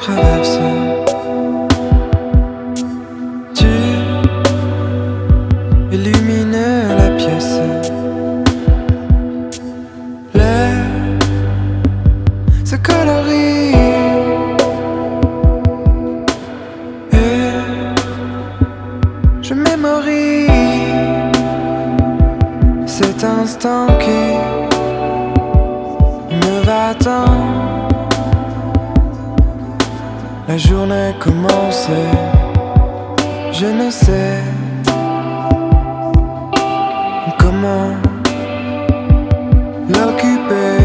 traverse. Tu illumines la pièce. L'air se colorie et je mémorise cet instant qui me va tant. La journée commence et je ne sais comment l'occuper.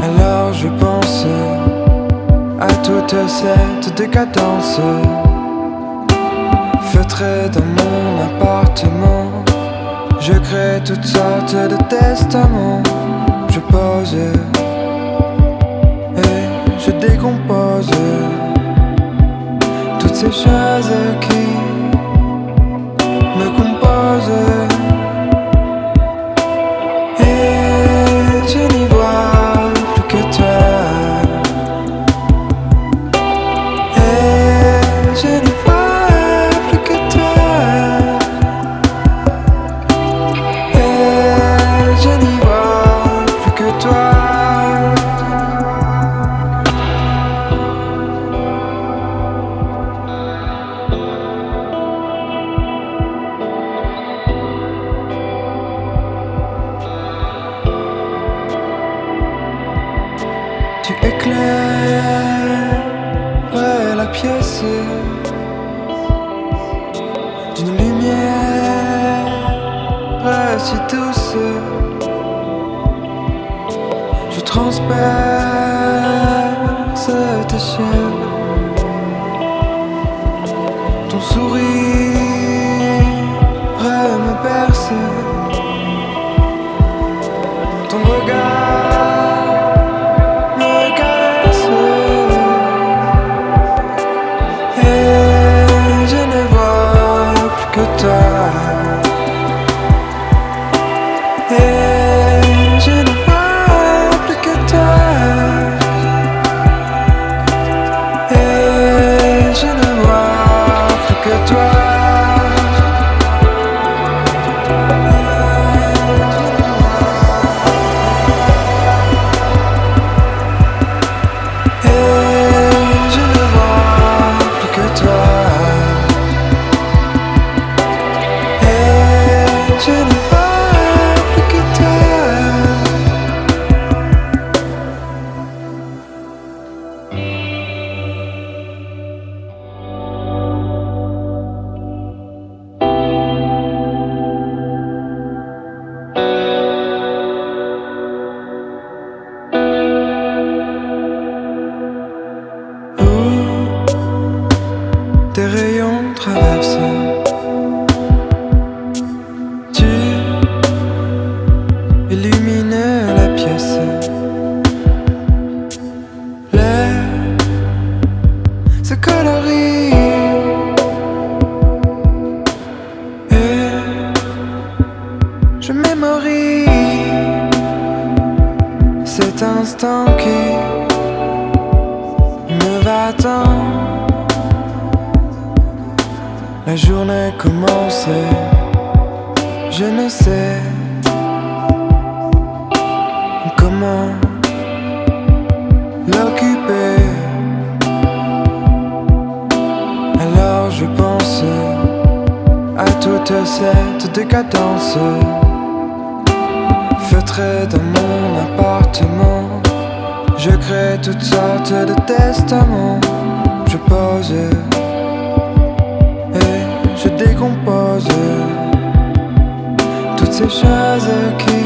Alors je pense à toute cette décadence feutrée dans mon appartement. Je crée toutes sortes de testaments. Je pose et je décompose toutes ces choses qui me composent. Et je n'y vois plus que toi. Et je n'y vois plus que toi. Et je n'y vois plus que toi. Tu éclaires la pièce d'une lumière si douce. Je transperce tes chair. Ton sourire me berce. Ton regard me caresse. Et je ne vois plus que toi. Et je ne vois plus que toi. Et je ne vois plus que toi. Tes rayons traversent. Tu illumines la pièce. L'air se colorie et je mémorise cet instant qui me va tant. La journée commence et je ne sais comment l'occuper. Alors je pense à toute cette décadence feutrée dans mon appartement. Je crée toutes sortes de testaments. Je pose et je décompose toutes ces choses qui